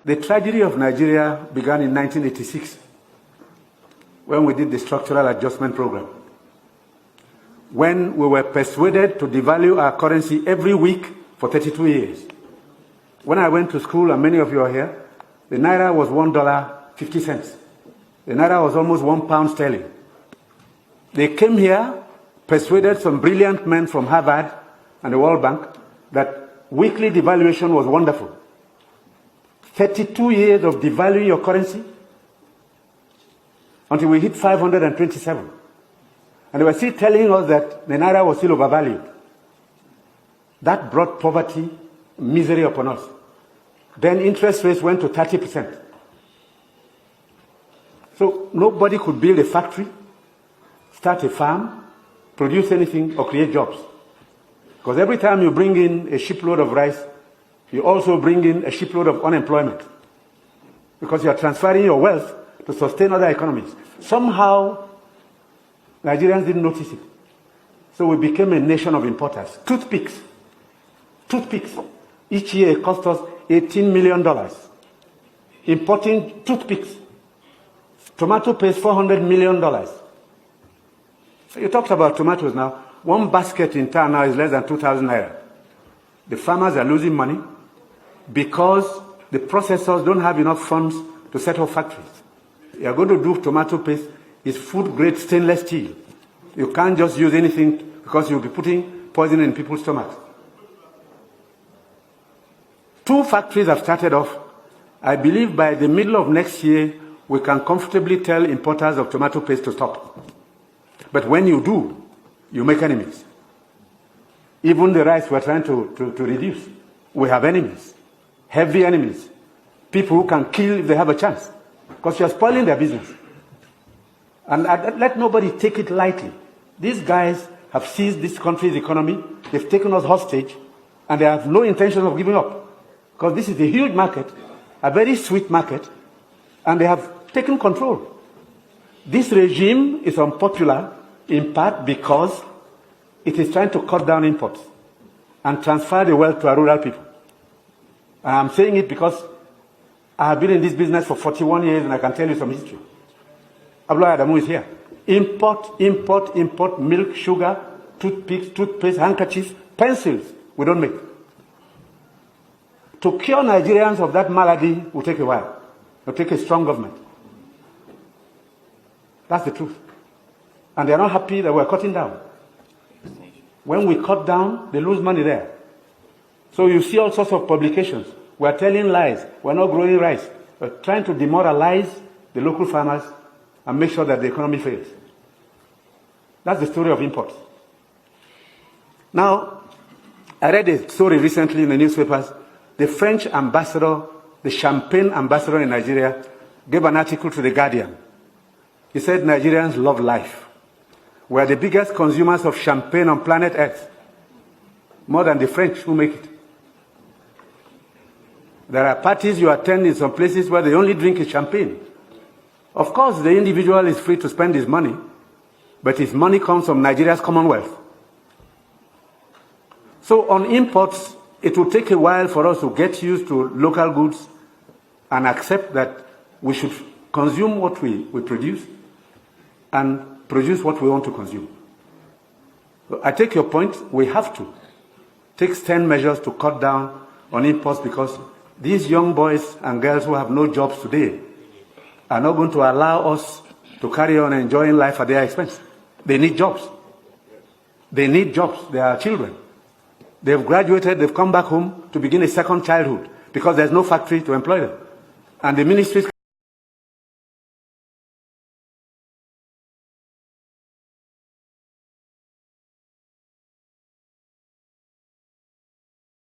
The tragedy of Nigeria began in 1986 when we did the structural adjustment program. When we were persuaded to devalue our currency every week for 32 years. When I went to school, and many of you are here, the naira was $1.50. The naira was almost £1 sterling. They came here, persuaded some brilliant men from Harvard and the World Bank that weekly devaluation was wonderful. 32 years of devaluing your currency until we hit 527. And they were still telling us that the naira was still overvalued. That brought poverty, misery upon us. Then interest rates went to 30%. So nobody could build a factory, start a farm, produce anything, or create jobs. Because every time you bring in a shipload of rice, you also bring in a shipload of unemployment. Because you are transferring your wealth to sustain other economies. Somehow, Nigerians didn't notice it. So we became a nation of importers. Toothpicks. Toothpicks. Each year it cost us $18 million. Importing toothpicks. Tomato paste, $400 million. You talked about tomatoes now. One basket in town now is less than 2,000 naira. The farmers are losing money because the processors don't have enough funds to set up factories. You are going to do tomato paste, it's food-grade stainless steel. You can't just use anything because you'll be putting poison in people's stomachs. 2 factories have started off. I believe by the middle of next year, we can comfortably tell importers of tomato paste to stop. But when you do, you make enemies. Even the rice we're trying to reduce. We have enemies, heavy enemies, people who can kill if they have a chance, because you're spoiling their business. And let nobody take it lightly. These guys have seized this country's economy, they've taken us hostage, and they have no intention of giving up. Because this is a huge market, a very sweet market, and they have taken control. This regime is unpopular in part because it is trying to cut down imports and transfer the wealth to our rural people. And I'm saying it because I have been in this business for 41 years and I can tell you some history. Audu Ogbeh is here. Import, milk, sugar, toothpicks, toothpaste, handkerchiefs, pencils, we don't make. To cure Nigerians of that malady will take a while. It will take a strong government. That's the truth. And they are not happy that we're cutting down. When we cut down, they lose money there. So you see all sorts of publications. We're telling lies. We're not growing rice. We're trying to demoralize the local farmers and make sure that the economy fails. That's the story of imports. Now, I read a story recently in the newspapers. The French ambassador, the champagne ambassador in Nigeria, gave an article to The Guardian. He said Nigerians love life. We are the biggest consumers of champagne on planet Earth, more than the French who make it. There are parties you attend in some places where the only drink is champagne. Of course, the individual is free to spend his money, but his money comes from Nigeria's commonwealth. So on imports, it will take a while for us to get used to local goods and accept that we should consume what we produce and produce what we want to consume. So I take your point. We have to take stern measures to cut down on imports because these young boys and girls who have no jobs today are not going to allow us to carry on enjoying life at their expense. They need jobs. They need jobs. They are children. They've graduated, they've come back home to begin a second childhood because there's no factory to employ them. And the ministries